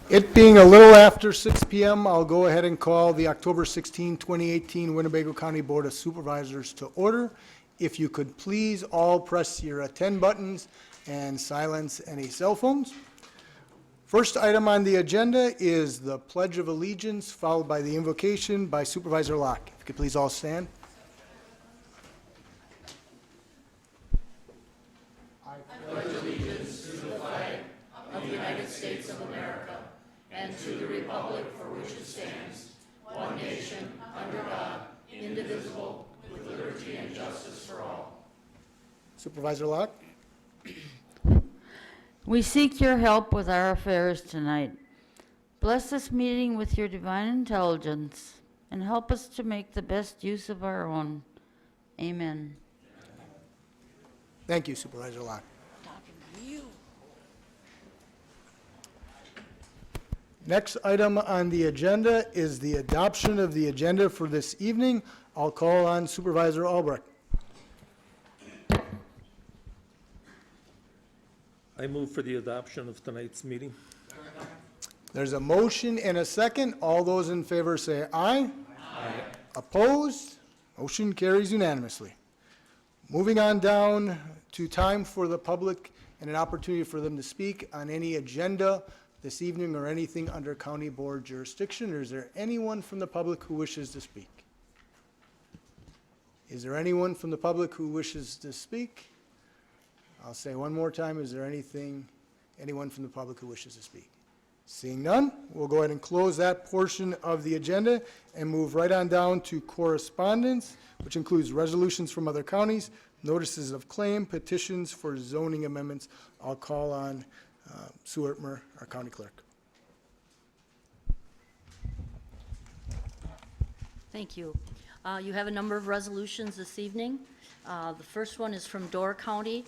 It being a little after 6 p.m., I'll go ahead and call the October 16, 2018 Winnebago County Board of Supervisors to order. If you could please all press your attend buttons and silence any cell phones. First item on the agenda is the Pledge of Allegiance, followed by the invocation by Supervisor Locke. If you could please all stand. Supervisor Locke. We seek your help with our affairs tonight. Bless this meeting with your divine intelligence and help us to make the best use of our own. Amen. Thank you, Supervisor Locke. Next item on the agenda is the adoption of the agenda for this evening. I'll call on Supervisor Albrecht. I move for the adoption of tonight's meeting. There's a motion and a second. All those in favor say aye. Aye. Opposed? Motion carries unanimously. Moving on down to time for the public and an opportunity for them to speak on any agenda this evening or anything under county board jurisdiction. Or is there anyone from the public who wishes to speak? Is there anyone from the public who wishes to speak? I'll say one more time, is there anyone from the public who wishes to speak? Seeing none, we'll go ahead and close that portion of the agenda and move right on down to correspondence, which includes resolutions from other counties, notices of claim, petitions for zoning amendments. I'll call on Sue Ertmer, our county clerk. Thank you. You have a number of resolutions this evening. The first one is from Door County.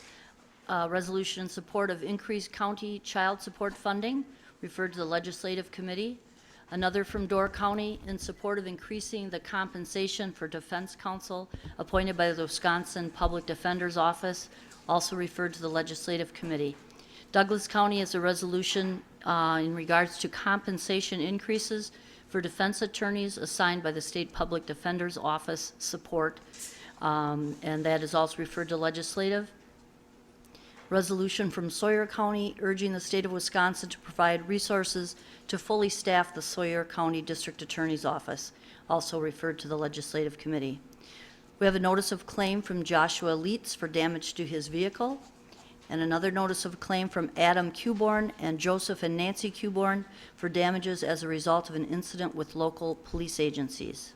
Resolution in support of increased county child support funding, referred to the Legislative Committee. Another from Door County in support of increasing the compensation for defense counsel appointed by the Wisconsin Public Defender's Office, also referred to the Legislative Committee. Douglas County has a resolution in regards to compensation increases for defense attorneys assigned by the State Public Defender's Office support, and that is also referred to Legislative. Resolution from Sawyer County urging the state of Wisconsin to provide resources to fully staff the Sawyer County District Attorney's Office, also referred to the Legislative Committee. We have a notice of claim from Joshua Leitz for damage to his vehicle, and another notice of claim from Adam Cuborn and Joseph and Nancy Cuborn for damages as a result of an incident with local police agencies.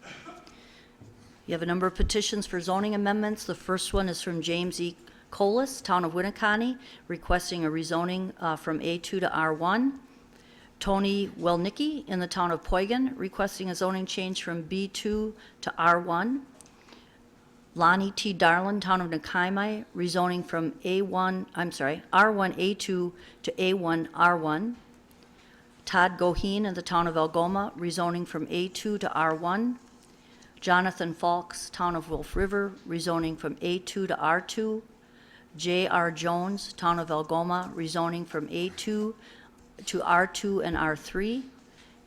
You have a number of petitions for zoning amendments. The first one is from James E. Colas, Town of Winnebago, requesting a rezoning from A2 to R1. Tony Welnicki in the Town of Poigan, requesting a zoning change from B2 to R1. Lonnie T. Darlin, Town of Nakaimai, rezoning from R1A2 to A1 R1. Todd Goheen in the Town of Algoma, rezoning from A2 to R1. Jonathan Falks, Town of Wolf River, rezoning from A2 to R2. J.R. Jones, Town of Algoma, rezoning from A2 to R2 and R3,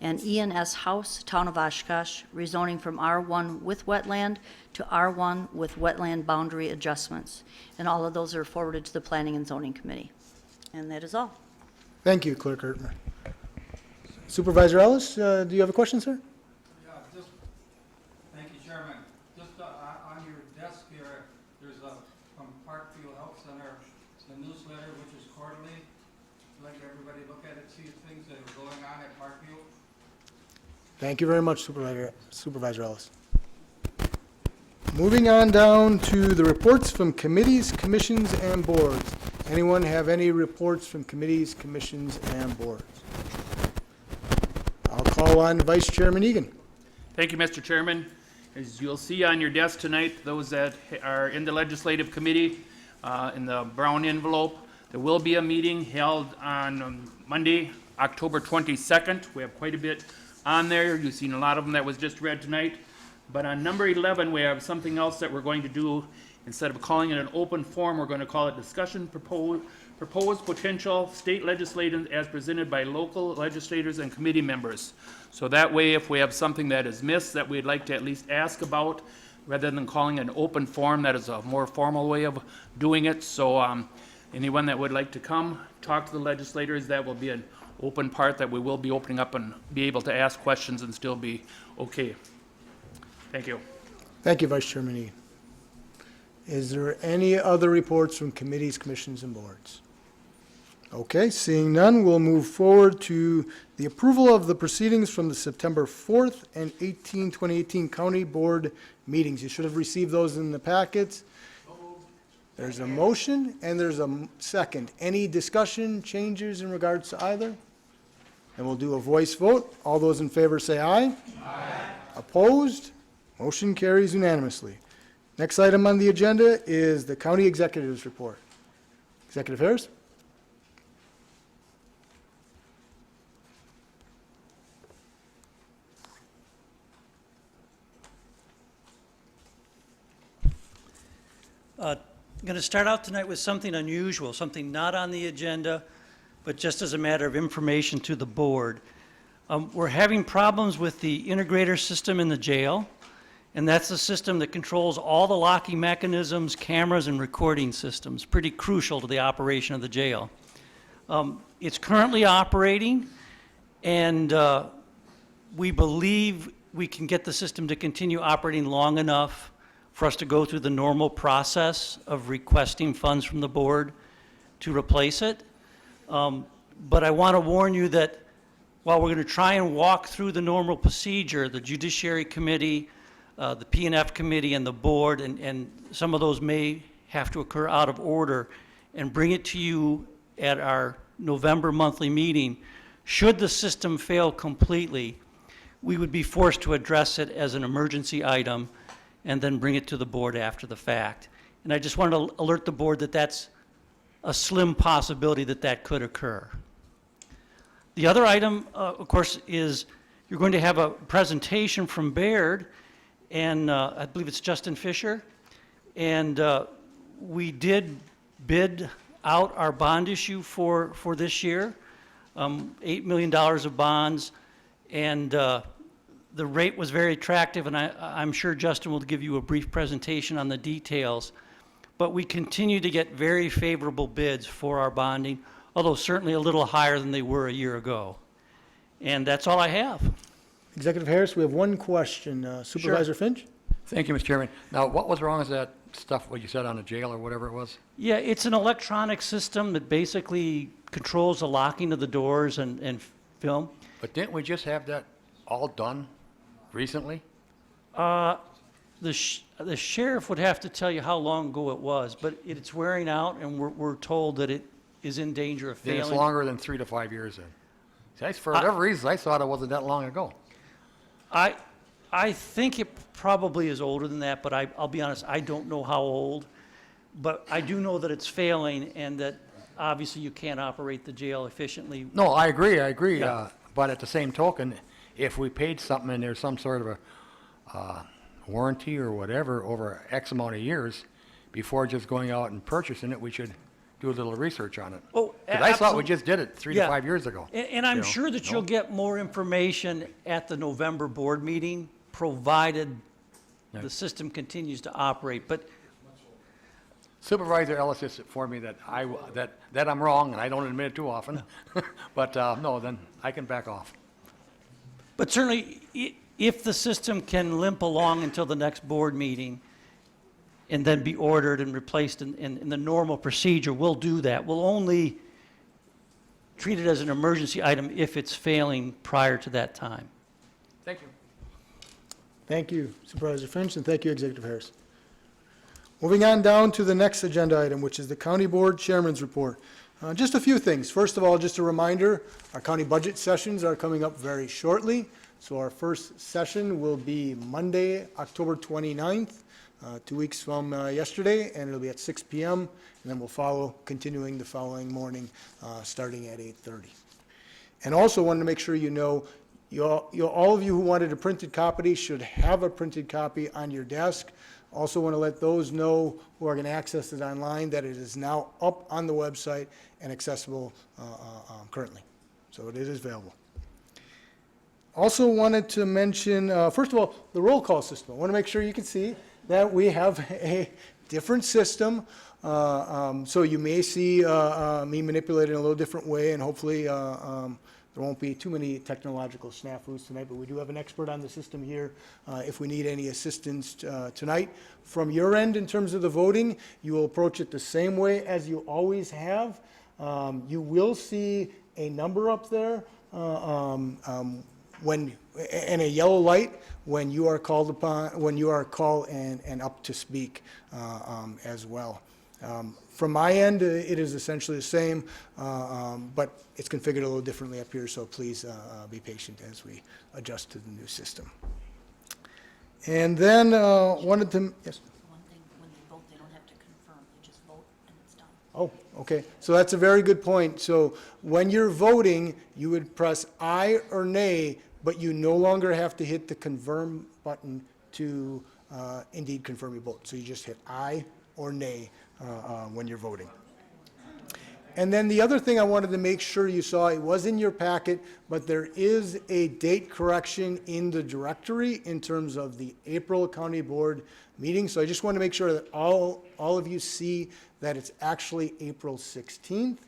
and Ian S. House, Town of Oshkosh, rezoning from R1 with wetland to R1 with wetland boundary adjustments. And all of those are forwarded to the Planning and Zoning Committee. And that is all. Thank you, Clerk Ertmer. Supervisor Ellis, do you have a question, sir? Thank you, Chairman. Just on your desk here, there's from Parkview Health Center, the newsletter, which is quarterly. Let everybody look at it, see things that are going on at Parkview. Thank you very much, Supervisor Ellis. Moving on down to the reports from committees, commissions, and boards. Anyone have any reports from committees, commissions, and boards? I'll call on Vice Chairman Egan. Thank you, Mr. Chairman. As you'll see on your desk tonight, those that are in the Legislative Committee, in the brown envelope, there will be a meeting held on Monday, October 22nd. We have quite a bit on there. You've seen a lot of them that was just read tonight. But on number 11, we have something else that we're going to do. Instead of calling it an open forum, we're going to call it discussion proposed potential state legislation as presented by local legislators and committee members. So that way, if we have something that is missed that we'd like to at least ask about, rather than calling an open forum, that is a more formal way of doing it. So anyone that would like to come, talk to the legislators, that will be an open part that we will be opening up and be able to ask questions and still be okay. Thank you. Thank you, Vice Chairman Egan. Is there any other reports from committees, commissions, and boards? Okay, seeing none, we'll move forward to the approval of the proceedings from the September 4th and 2018 County Board meetings. You should have received those in the packets. There's a motion and there's a second. Any discussion, changes in regards to either? And we'll do a voice vote. All those in favor say aye. Aye. Opposed? Motion carries unanimously. Next item on the agenda is the County Executive's Report. Executive Harris? I'm going to start out tonight with something unusual, something not on the agenda, but just as a matter of information to the board. We're having problems with the integrator system in the jail, and that's the system that controls all the locking mechanisms, cameras, and recording systems, pretty crucial to the operation of the jail. It's currently operating, and we believe we can get the system to continue operating long enough for us to go through the normal process of requesting funds from the board to replace it. But I want to warn you that while we're going to try and walk through the normal procedure, the Judiciary Committee, the P&F Committee, and the board, and some of those may have to occur out of order, and bring it to you at our November monthly meeting. Should the system fail completely, we would be forced to address it as an emergency item and then bring it to the board after the fact. And I just wanted to alert the board that that's a slim possibility that that could occur. The other item, of course, is you're going to have a presentation from Baird, and I believe it's Justin Fisher, and we did bid out our bond issue for this year, $8 million of bonds, and the rate was very attractive, and I'm sure Justin will give you a brief presentation on the details. But we continue to get very favorable bids for our bonding, although certainly a little higher than they were a year ago. And that's all I have. Executive Harris, we have one question. Supervisor Finch? Thank you, Mr. Chairman. Now, what was wrong with that stuff, what you said on the jail or whatever it was? Yeah, it's an electronic system that basically controls the locking of the doors and film. But didn't we just have that all done recently? The sheriff would have to tell you how long ago it was, but it's wearing out, and we're told that it is in danger of Then failing. it's longer than 3 to 5 years then. See, for whatever reason, I thought it wasn't that long ago. I think it probably is older than that, but I'll be honest, I don't know how old. But I do know that it's failing, and that obviously you can't operate the jail efficiently. No, I agree. Yeah. But at the same token, if we paid something and there's some sort of a warranty or whatever over X amount of years, before just going out and purchasing it, we should do a little research on it. Oh, Because I thought we absolutely. just did it 3 to Yeah. 5 years ago. And I'm You know, sure that no? you'll get more information at the November board meeting, provided Yeah. the system continues to operate. But Supervisor Ellis just informed me that that I'm wrong, and I don't admit it too often. But no, then I can back off. But certainly, if the system can limp along until the next board meeting and then be ordered and replaced in the normal procedure, we'll do that. We'll only treat it as an emergency item if it's failing prior to that time. Thank you. Thank you, Supervisor Finch, and thank you, Executive Harris. Moving on down to the next agenda item, which is the County Board Chairman's Report. Just a few things. First of all, just a reminder, our county budget sessions are coming up very shortly. So our first session will be Monday, October 29th, 2 weeks from yesterday, and it'll be at 6 p.m. And then we'll follow, continuing the following morning, starting at 8:30. And also wanted to make sure you know, all of you who wanted a printed copy should have a printed copy on your desk. Also want to let those know who are going to access it online that it is now up on the website and accessible currently. So it is available. Also wanted to mention, first of all, the roll call system. I want to make sure you can see that we have a different system. So you may see me manipulate it in a little different way, and hopefully there won't be too many technological snafus tonight, but we do have an expert on the system here if we need any assistance tonight. From your end, in terms of the voting, you will approach it the same way as you always have. You will see a number up there and a yellow light when you are called upon, when you are called and up to speak as well. From my end, it is essentially the same, but it's configured a little differently up here, so please be patient as we adjust to the new system. And then wanted to, yes? One thing, when they vote, they don't have to confirm, they just vote and it's done. Oh, okay. So that's a very good point. So when you're voting, you would press aye or nay, but you no longer have to hit the confirm button to indeed confirm your vote. So you just hit aye or nay when you're voting. And then the other thing I wanted to make sure you saw, it was in your packet, but there is a date correction in the directory in terms of the April County Board meeting. So I just want to make sure that all of you see that it's actually April 16th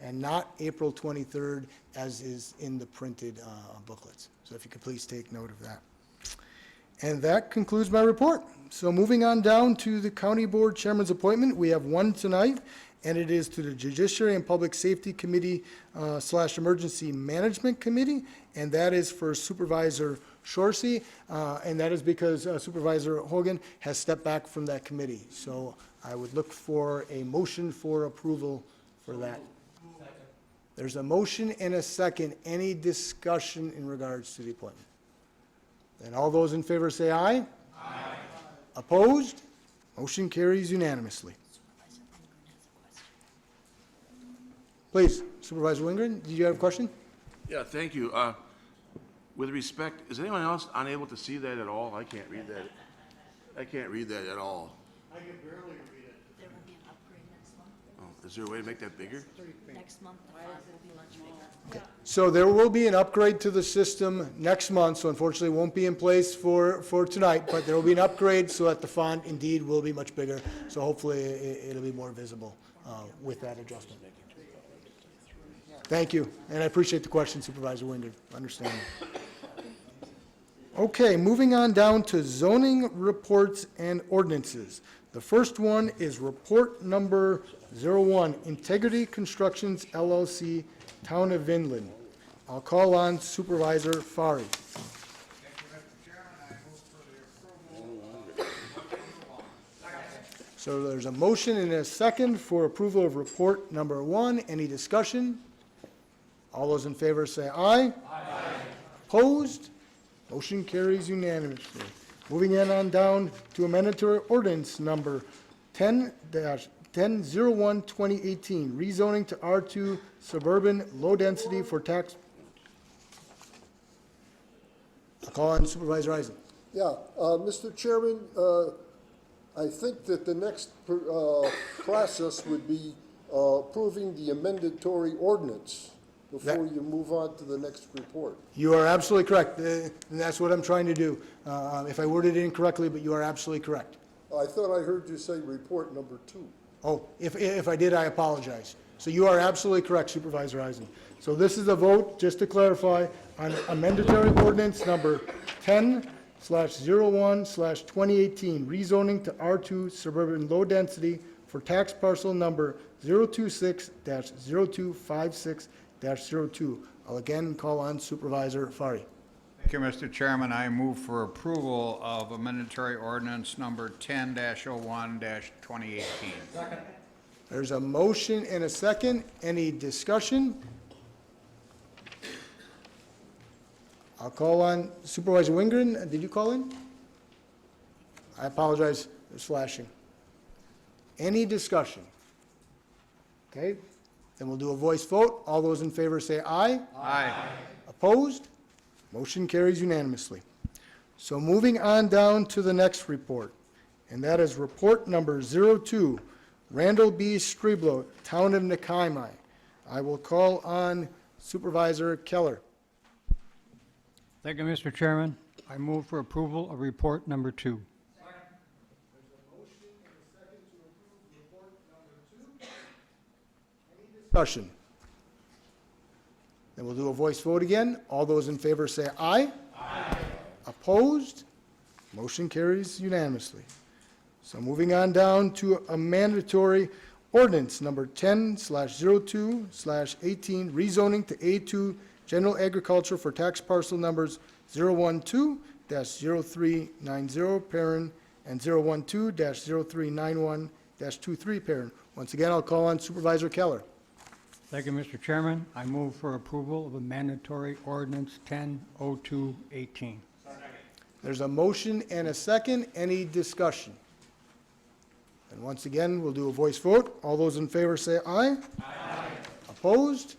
and not April 23rd, as is in the printed booklets. So if you could please take note of that. And that concludes my report. So moving on down to the County Board Chairman's appointment, we have one tonight, and it is to the Judiciary and Public Safety Committee / Emergency Management Committee, and that is for Supervisor Shorsey, and that is because Supervisor Hogan has stepped back from that committee. So I would look for a motion for approval for that. There's a motion and a second. Any discussion in regards to the appointment? Then all those in favor say aye. Aye. Opposed? Motion carries unanimously. Please, Supervisor Wingren, did you have a question? Yeah, thank you. With respect, is anyone else unable to see that at all? I can't read that. I can't read that at all. There will be an upgrade next month. Oh, is there a way to make that bigger? Next month, the font will be much bigger. So there will be an upgrade to the system next month, so unfortunately it won't be in place for tonight, but there will be an upgrade so that the font indeed will be much bigger. So hopefully it'll be more visible with that adjustment. Thank you, and I appreciate the question, Supervisor Winder. Understand. Okay, moving on down to zoning reports and ordinances. The first one is report number 01, Integrity Constructions LLC, Town of Inland. I'll call on Supervisor Fari. So there's a motion and a second for approval of report number 1. Any discussion? All those in favor say aye. Aye. Opposed? Motion carries unanimously. Moving on down to amendatory ordinance number 10-01-2018, rezoning to R2 suburban low density for tax. I'll call on Supervisor Eisen. Yeah, Mr. Chairman, I think that the next process would be approving the amendatory ordinance before you move on to the next report. You are absolutely correct, and that's what I'm trying to do. If I worded it incorrectly, but you are absolutely correct. I thought I heard you say report number 2. Oh, if I did, I apologize. So you are absolutely correct, Supervisor Eisen. So this is a vote, just to clarify, on amendatory ordinance number 10/01/2018, rezoning to R2 suburban low density for tax parcel number 026-0256-02. I'll again call on Supervisor Fari. Thank you, Mr. Chairman. I move for approval of amendatory ordinance number 10-01-2018. There's a motion and a second. Any discussion? I'll call on Supervisor Wingren. Did you call in? I apologize, it's flashing. Any discussion? Okay, then we'll do a voice vote. All those in favor say aye. Aye. Opposed? Motion carries unanimously. So moving on down to the next report, and that is report number 02, Randall B. Streblo, Town of Nakaimai. I will call on Supervisor Keller. Thank you, Mr. Chairman. I move for approval of report number 2. Discussion. Then we'll do a voice vote again. All those in favor say aye. Aye. Opposed? Motion carries unanimously. So moving on down to a mandatory ordinance number 10/02/18, rezoning to A2 general agriculture for tax parcel numbers 012-0390 parent and 012-0391-23 parent. Once again, I'll call on Supervisor Keller. Thank you, Mr. Chairman. I move for approval of a mandatory ordinance 10/02/18. There's a motion and a second. Any discussion? And once again, we'll do a voice vote. All those in favor say aye. Aye. Opposed?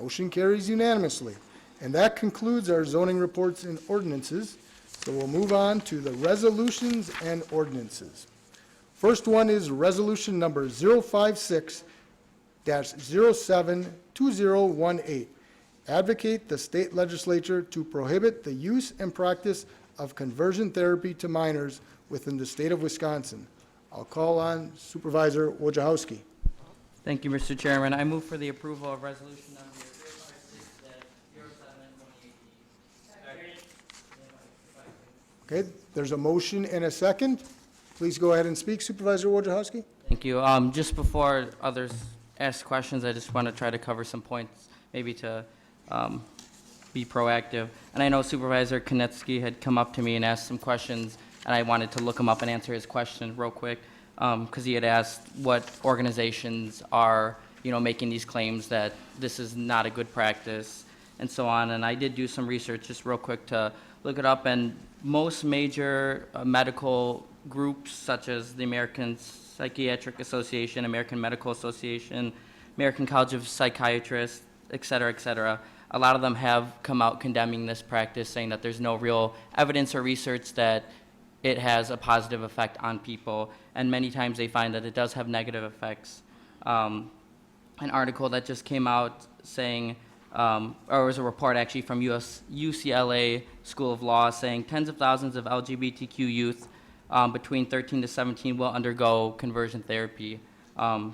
Motion carries unanimously. And that concludes our zoning reports and ordinances. So we'll move on to the resolutions and ordinances. First one is resolution number 056-072018. Advocate the state legislature to prohibit the use and practice of conversion therapy to minors within the state of Wisconsin. I'll call on Supervisor Wojciechowski. Thank you, Mr. Chairman. I move for the approval of resolution number 056-07-2018. Okay, there's a motion and a second. Please go ahead and speak, Supervisor Wojciechowski. Thank you. Just before others ask questions, I just want to try to cover some points, maybe to be proactive. And I know Supervisor Konetsky had come up to me and asked some questions, and I wanted to look him up and answer his question real quick, because he had asked what organizations are, making these claims that this is not a good practice, and so on. And I did do some research just real quick to look it up, and most major medical groups, such as the American Psychiatric Association, American Medical Association, American College of Psychiatrists, et cetera, a lot of them have come out condemning this practice, saying that there's no real evidence or research that it has a positive effect on people, and many times they find that it does have negative effects. An article that just came out saying, or it was a report actually from UCLA School of Law saying tens of thousands of LGBTQ youth between 13 to 17 will undergo conversion therapy.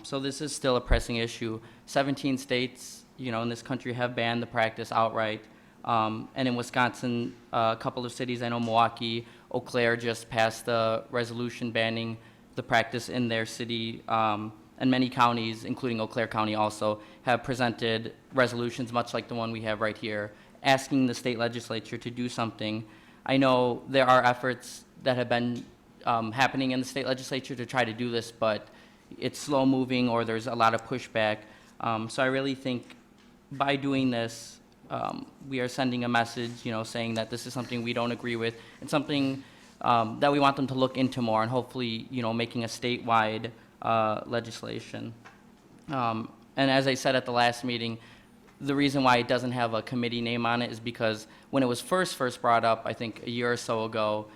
So this is still a pressing issue. 17 states, in this country have banned the practice outright. And in Wisconsin, a couple of cities, I know Milwaukee, Eau Claire just passed a resolution banning the practice in their city. And many counties, including Eau Claire County also, have presented resolutions much like the one we have right here, asking the state legislature to do something. I know there are efforts that have been happening in the state legislature to try to do this, but it's slow moving or there's a lot of pushback. So I really think by doing this, we are sending a message, saying that this is something we don't agree with and something that we want them to look into more, and hopefully, making a statewide legislation. And as I said at the last meeting, the reason why it doesn't have a committee name on it is because when it was first brought up, I think a year or so ago,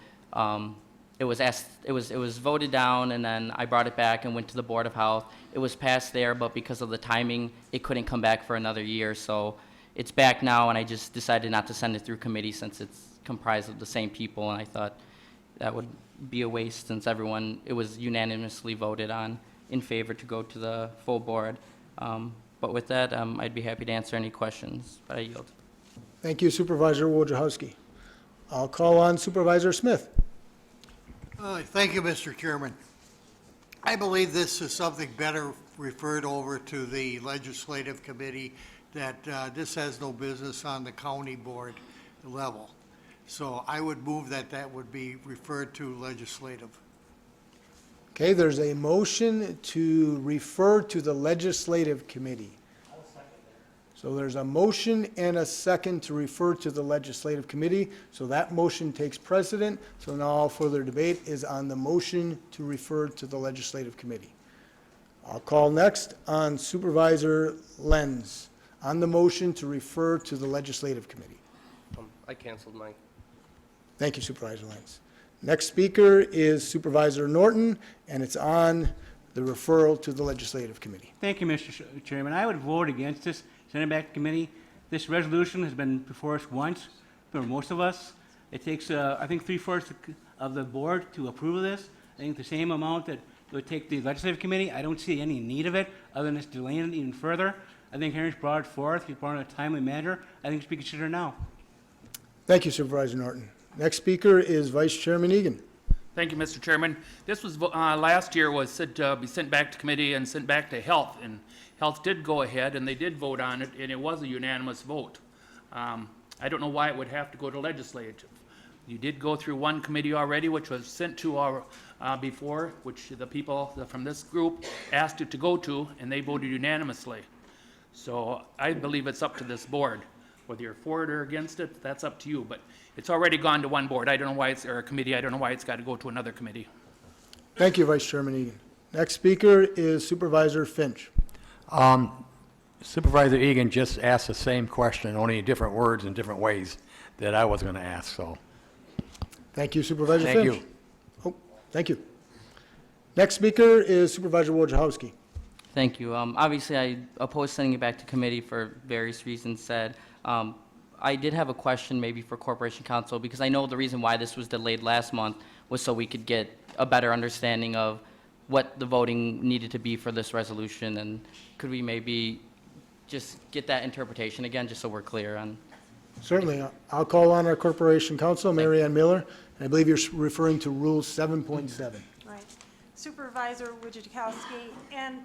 it was voted down, and then I brought it back and went to the Board of Health. It was passed there, but because of the timing, it couldn't come back for another year. So it's back now, and I just decided not to send it through committee since it's comprised of the same people, and I thought that would be a waste since it was unanimously voted on in favor to go to the full board. But with that, I'd be happy to answer any questions, but I yield. Thank you, Supervisor Wojciechowski. I'll call on Supervisor Smith. Thank you, Mr. Chairman. I believe this is something better referred over to the legislative committee, that this has no business on the county board level. So I would move that would be referred to legislative. Okay, there's a motion to refer to the legislative committee. So there's a motion and a second to refer to the legislative committee. So that motion takes precedent. So now all further debate is on the motion to refer to the legislative committee. I'll call next on Supervisor Lenz on the motion to refer to the legislative committee. I canceled mine. Thank you, Supervisor Lenz. Next speaker is Supervisor Norton, and it's on the referral to the Legislative Committee. Thank you, Mr. Chairman. I would vote against this, send it back to committee. This resolution has been before us once for most of us. It takes, I think, 3/4 of the board to approve of this. I think the same amount that it would take the legislative committee. I don't see any need of it other than just delaying it even further. I think Henry's brought it forth. He's brought it in a timely manner. I think it should be considered now. Thank you, Supervisor Norton. Next speaker is Vice Chairman Egan. Thank you, Mr. Chairman. This was, last year was said to be sent back to committee and sent back to Health, and Health did go ahead, and they did vote on it, and it was a unanimous vote. I don't know why it would have to go to Legislative. You did go through one committee already, which was sent to our, before, which the people from this group asked it to go to, and they voted unanimously. So I believe it's up to this board. Whether you're for it or against it, that's up to you, but it's already gone to one board. I don't know why it's, or a committee, I don't know why it's got to go to another committee. Thank you, Vice Chairman Egan. Next speaker is Supervisor Finch. Supervisor Egan just asked the same question, only in different words and different ways that I was going to ask, so. Thank you, Supervisor Thank Finch. Oh, thank you. Next speaker is Supervisor Wojciechowski. Thank you. Obviously, I oppose sending it back to committee for various reasons said. I did have a question maybe for Corporation Counsel, because I know the reason why this was delayed last month was so we could get a better understanding of what the voting needed to be for this resolution, and could we maybe just get that interpretation again, just so we're clear on? Certainly. I'll call on our Corporation Counsel, Mary Ann Miller, and I believe you're referring to Rule 7.7. Right. Supervisor Wojciechowski and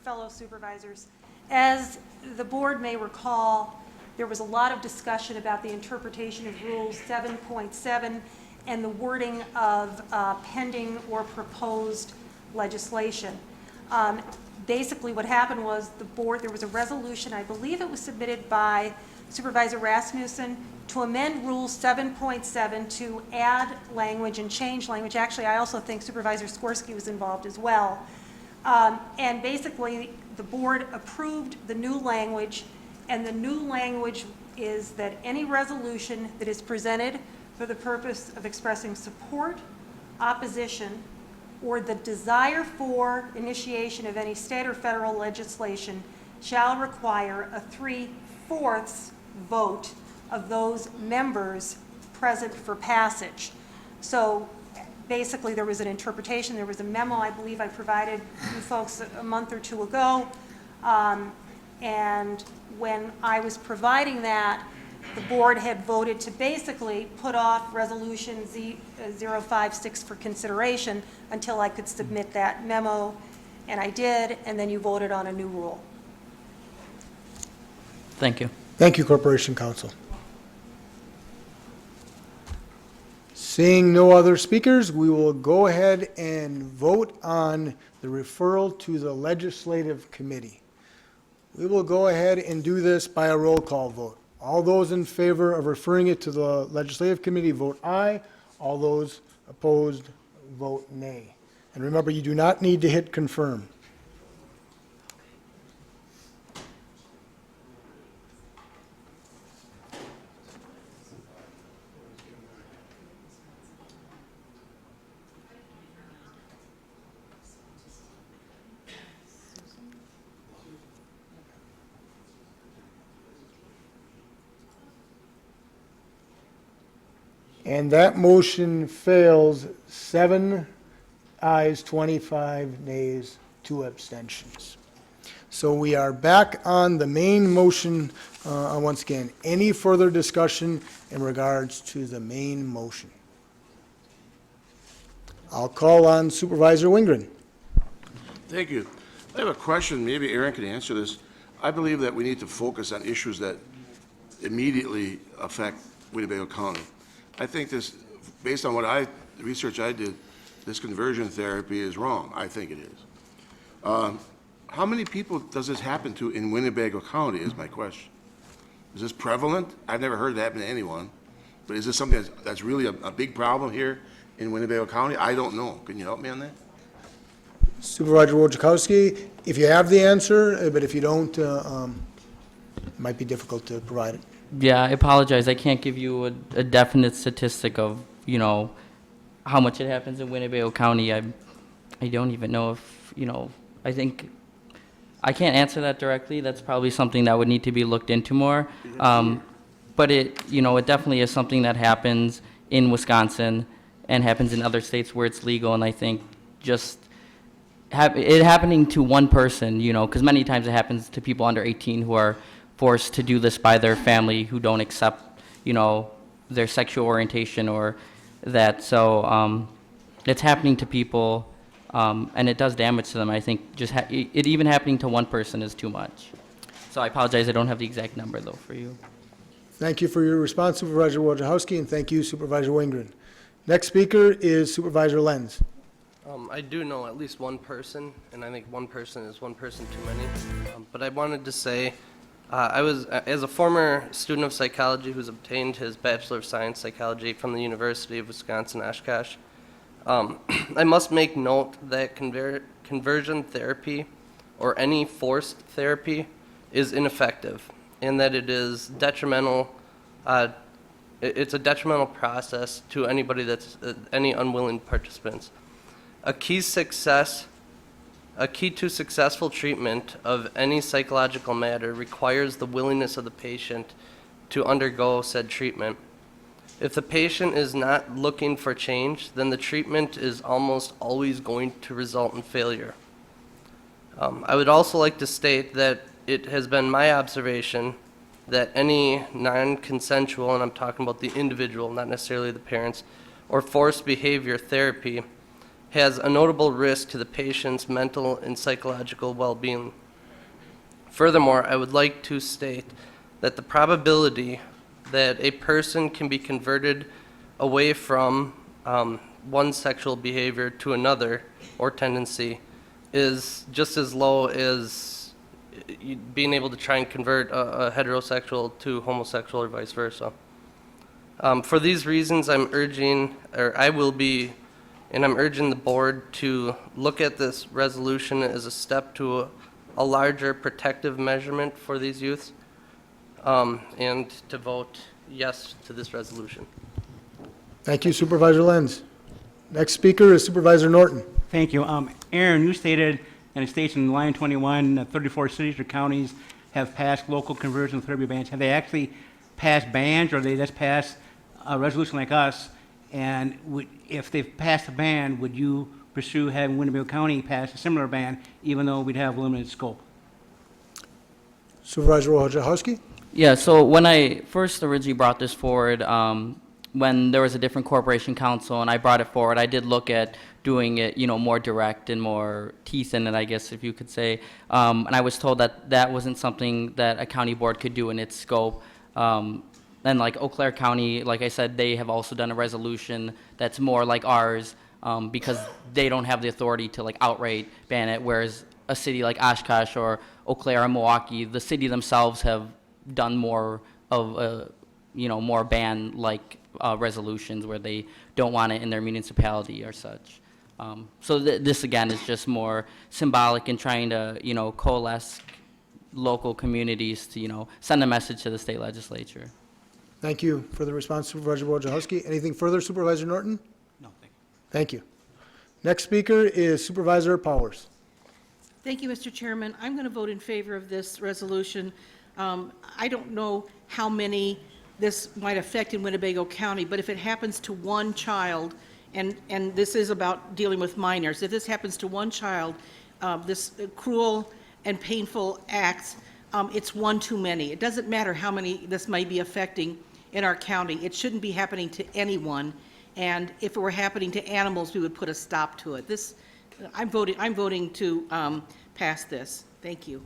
fellow supervisors, as the board may recall, there was a lot of discussion about the interpretation of Rule 7.7 and the wording of pending or proposed legislation. Basically, what happened was the board, there was a resolution, I believe it was submitted by Supervisor Rasmussen, to amend Rule 7.7 to add language and change language. Actually, I also think Supervisor Skorsky was involved as well. And basically, the board approved the new language, and the new language is that any resolution that is presented for the purpose of expressing support, opposition, or the desire for initiation of any state or federal legislation shall require a 3/4 vote of those members present for passage. So basically, there was an interpretation, there was a memo I believe I provided you folks a month or two ago, and when I was providing that, the board had voted to basically put off Resolution 056 for consideration until I could submit that memo, and I did, and then you voted on a new rule. Thank you. Thank you, Corporation Counsel. Seeing no other speakers, we will go ahead and vote on the referral to the Legislative Committee. We will go ahead and do this by a roll call vote. All those in favor of referring it to the Legislative Committee, vote aye. All those opposed, vote nay. And remember, you do not need to hit confirm. And that motion fails, 7 ayes, 25 nays, 2 abstentions. So we are back on the main motion once again. Any further discussion in regards to the main motion? I'll call on Supervisor Wingren. Thank you. I have a question, maybe Aaron can answer this. I believe that we need to focus on issues that immediately affect Winnebago County. I think this, based on the research I did, this conversion therapy is wrong. I think it is. How many people does this happen to in Winnebago County is my question. Is this prevalent? I've never heard it happen to anyone. But is this something that's really a big problem here in Winnebago County? I don't know. Can you help me on that? Supervisor Wojciechowski, if you have the answer, but if you don't, it might be difficult to provide it. Yeah, I apologize. I can't give you a definite statistic of, how much it happens in Winnebago County, I don't even know if, I think, I can't answer that directly. That's probably something that would need to be looked into more. But it definitely is something that happens in Wisconsin and happens in other states where it's legal. And I think just it happening to one person, because many times it happens to people under 18 who are forced to do this by their family who don't accept, their sexual orientation or that. So it's happening to people, and it does damage to them. I think just it even happening to one person is too much. So I apologize, I don't have the exact number though for you. Thank you for your response, Supervisor Wojciechowski, and thank you, Supervisor Wingren. Next speaker is Supervisor Lenz. I do know at least one person, and I think one person is one person too many. But I wanted to say, as a former student of psychology who's obtained his Bachelor of Science Psychology from the University of Wisconsin, Oshkosh, I must make note that conversion therapy or any forced therapy is ineffective, and that it is detrimental. It's a detrimental process to anybody that's any unwilling participants. A key to successful treatment of any psychological matter requires the willingness of the patient to undergo said treatment. If the patient is not looking for change, then the treatment is almost always going to result in failure. I would also like to state that it has been my observation that any non-consensual, and I'm talking about the individual, not necessarily the parents, or forced behavior therapy has a notable risk to the patient's mental and psychological well-being. Furthermore, I would like to state that the probability that a person can be converted away from one sexual behavior to another or tendency is just as low as being able to try and convert a heterosexual to homosexual or vice versa. For these reasons, I'm urging the board to look at this resolution as a step to a larger protective measurement for these youths, and to vote yes to this resolution. Thank you, Supervisor Lenz. Next speaker is Supervisor Norton. Thank you. Aaron, you stated, and it states in line 21, 34 cities or counties have passed local conversion therapy bans. Have they actually passed bans, or they just passed a resolution like us? And if they've passed a ban, would you pursue having Winnebago County pass a similar ban, even though we'd have limited scope? Supervisor Wojciechowski? Yeah, so when I first originally brought this forward, when there was a different corporation council and I brought it forward, I did look at doing it, more direct and more teeth in it, I guess, if you could say. And I was told that that wasn't something that a county board could do in its scope. And like Eau Claire County, like I said, they have also done a resolution that's more like ours, because they don't have the authority to like outright ban it, whereas a city like Oshkosh or Eau Claire or Milwaukee, the city themselves have done more of more ban-like resolutions where they don't want it in their municipality or such. So this again is just more symbolic in trying to coalesce local communities to send a message to the state legislature. Thank you for the response, Supervisor Wojciechowski. Anything further, Supervisor Norton? No, thank you. Thank you. Next speaker is Supervisor Powers. Thank you, Mr. Chairman. I'm going to vote in favor of this resolution. I don't know how many this might affect in Winnebago County, but if it happens to one child, and this is about dealing with minors, if this happens to one child, this cruel and painful acts, it's one too many. It doesn't matter how many this might be affecting in our county. It shouldn't be happening to anyone, and if it were happening to animals, we would put a stop to it. I'm voting to pass this. Thank you.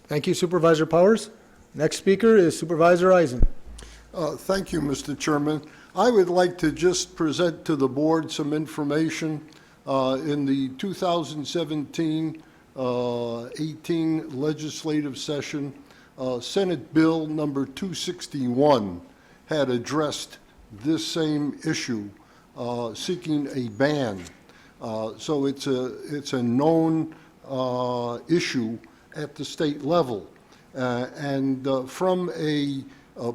Thank you, Supervisor Powers. Next speaker is Supervisor Eisen. Thank you, Mr. Chairman. I would like to just present to the board some information in the 2017-18 legislative session. Senate Bill number 261 had addressed this same issue, seeking a ban. So it's a known issue at the state level. And from a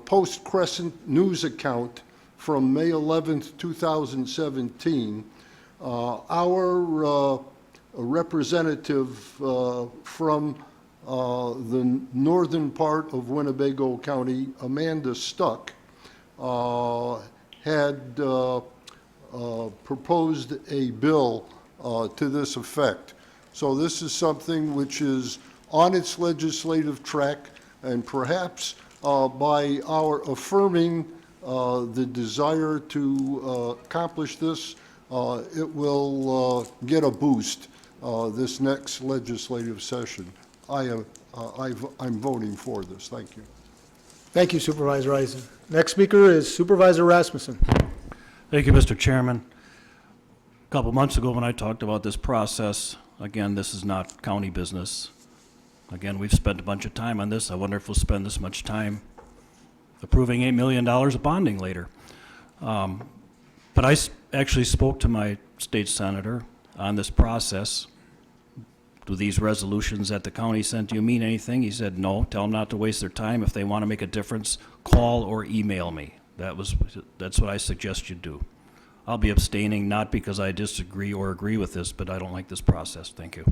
Post-Crescent news account from May 11th, 2017. Our representative from the northern part of Winnebago County, Amanda Stuck, had proposed a bill to this effect. So this is something which is on its legislative track, and perhaps by our affirming the desire to accomplish this, it will get a boost this next legislative session. I'm voting for this. Thank you. Thank you, Supervisor Eisen. Next speaker is Supervisor Rasmussen. Thank you, Mr. Chairman. A couple months ago when I talked about this process, again, this is not county business. Again, we've spent a bunch of time on this. I wonder if we'll spend this much time approving $8 million of bonding later. But I actually spoke to my state senator on this process. Do these resolutions that the county sent you mean anything? He said, no, tell them not to waste their time. If they want to make a difference, call or email me. That's what I suggest you do. I'll be abstaining, not because I disagree or agree with this, but I don't like this process. Thank you.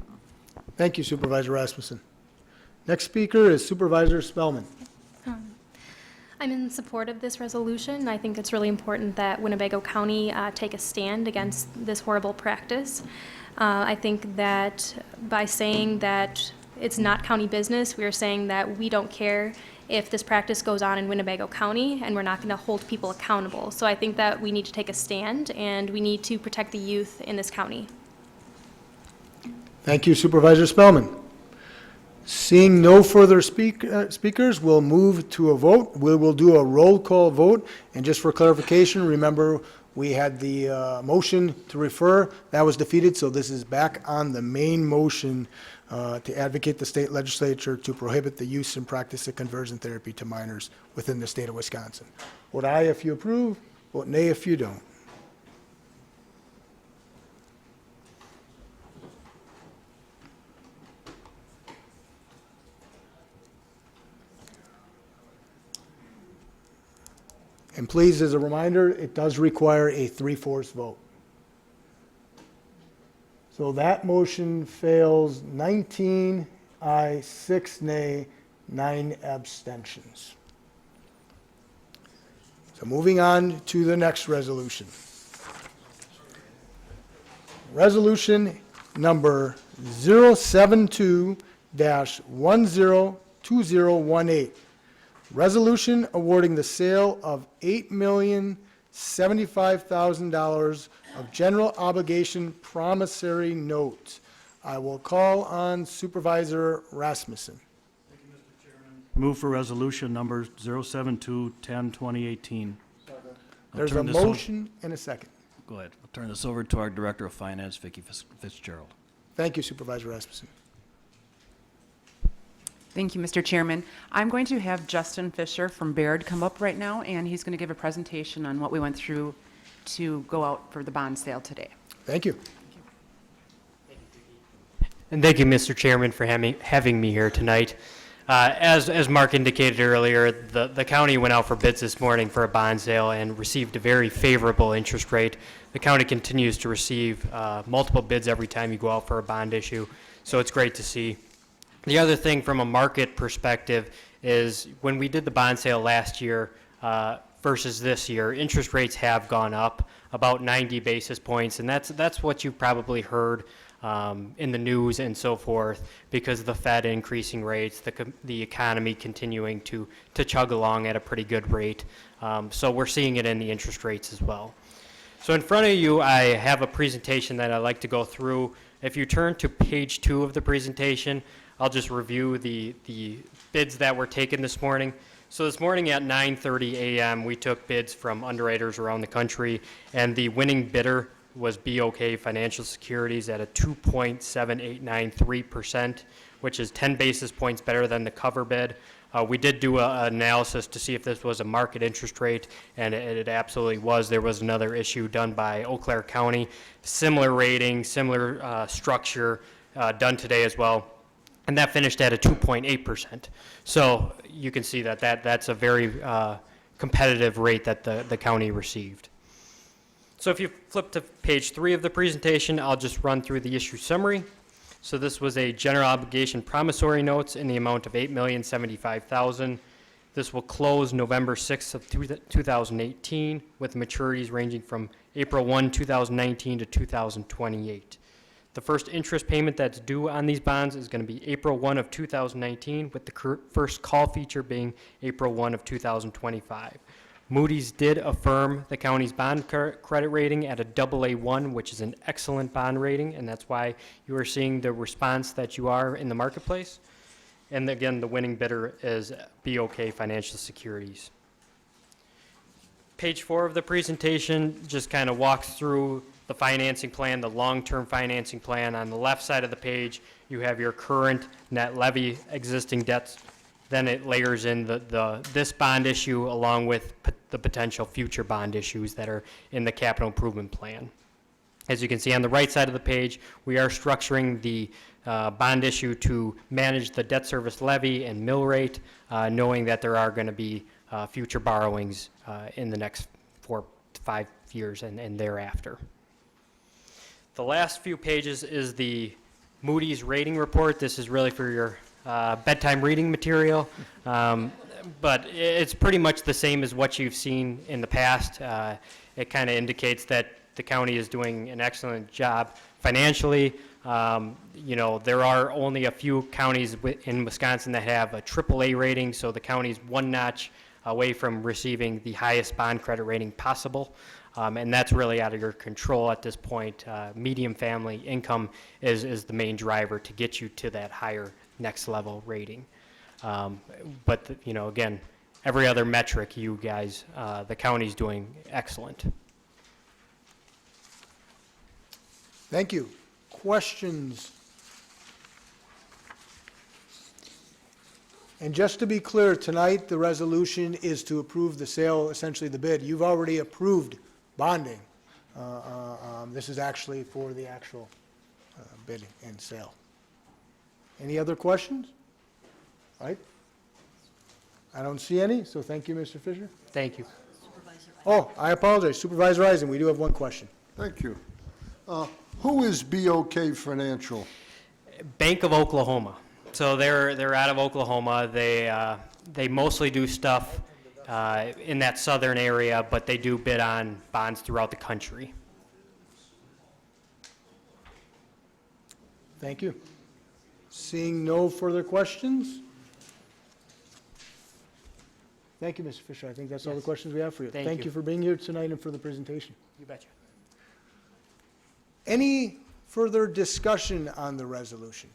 Thank you, Supervisor Rasmussen. Next speaker is Supervisor Spellman. I'm in support of this resolution. I think it's really important that Winnebago County take a stand against this horrible practice. I think that by saying that it's not county business, we are saying that we don't care if this practice goes on in Winnebago County, and we're not going to hold people accountable. So I think that we need to take a stand, and we need to protect the youth in this county. Thank you, Supervisor Spellman. Seeing no further speakers, we'll move to a vote. We will do a roll call vote. And just for clarification, remember we had the motion to refer. That was defeated, so this is back on the main motion to advocate the state legislature to prohibit the use and practice of conversion therapy to minors within the state of Wisconsin. Vote aye if you approve, vote nay if you don't. And please, as a reminder, it does require a 3/4 vote. So that motion fails 19 aye, 6 nay, 9 abstentions. So moving on to the next resolution. Resolution number 072-102018. Resolution awarding the sale of $8,075,000 of general obligation promissory notes. I will call on Supervisor Rasmussen. Move for resolution number 072-10-2018. There's a motion and a second. Go ahead. I'll turn this over to our Director of Finance, Vicki Fitzgerald. Thank you, Supervisor Rasmussen. Thank you, Mr. Chairman. I'm going to have Justin Fisher from Baird come up right now, and he's going to give a presentation on what we went through to go out for the bond sale today. Thank you. And thank you, Mr. Chairman, for having me here tonight. As Mark indicated earlier, the county went out for bids this morning for a bond sale and received a very favorable interest rate. The county continues to receive multiple bids every time you go out for a bond issue, so it's great to see. The other thing from a market perspective is when we did the bond sale last year versus this year, interest rates have gone up about 90 basis points, and that's what you've probably heard in the news and so forth, because of the Fed increasing rates, the economy continuing to chug along at a pretty good rate. So we're seeing it in the interest rates as well. So in front of you, I have a presentation that I'd like to go through. If you turn to page 2 of the presentation, I'll just review the bids that were taken this morning. So this morning at 9:30 a.m., we took bids from underwriters around the country, and the winning bidder was BOK Financial Securities at a 2.7893%, which is 10 basis points better than the cover bid. We did do an analysis to see if this was a market interest rate, and it absolutely was. There was another issue done by Eau Claire County, similar rating, similar structure, done today as well. And that finished at a 2.8%. So you can see that that's a very competitive rate that the county received. So if you flip to page 3 of the presentation, I'll just run through the issue summary. So this was a general obligation promissory notes in the amount of $8,075,000. This will close November 6th of 2018 with maturities ranging from April 1, 2019 to 2028. The first interest payment that's due on these bonds is going to be April 1 of 2019, with the first call feature being April 1 of 2025. Moody's did affirm the county's bond credit rating at a AA1, which is an excellent bond rating, and that's why you are seeing the response that you are in the marketplace. And again, the winning bidder is BOK Financial Securities. Page 4 of the presentation just kind of walks through the financing plan, the long-term financing plan. On the left side of the page, you have your current net levy existing debts. Then it layers in this bond issue along with the potential future bond issues that are in the capital improvement plan. As you can see on the right side of the page, we are structuring the bond issue to manage the debt service levy and mill rate, knowing that there are going to be future borrowings in the next 4 to 5 years and thereafter. The last few pages is the Moody's rating report. This is really for your bedtime reading material, but it's pretty much the same as what you've seen in the past. It kind of indicates that the county is doing an excellent job financially. You know, there are only a few counties in Wisconsin that have a AAA rating, so the county's one notch away from receiving the highest bond credit rating possible. And that's really out of your control at this point. Median family income is the main driver to get you to that higher next level rating. But, you know, again, every other metric, you guys, the county's doing excellent. Thank you. Questions? And just to be clear, tonight, the resolution is to approve the sale, essentially the bid. You've already approved bonding. This is actually for the actual bidding and sale. Any other questions? All right. I don't see any, so thank you, Mr. Fisher. Thank you. Oh, I apologize. Supervisor Eisen, we do have one question. Thank you. Who is BOK Financial? Bank of Oklahoma. So they're out of Oklahoma. They mostly do stuff in that southern area, but they do bid on bonds throughout the country. Thank you. Seeing no further questions? Thank you, Mr. Fisher. I think that's all the questions we have for you. Thank you. You for being here tonight and for the presentation. You betcha. Any further discussion on the resolution?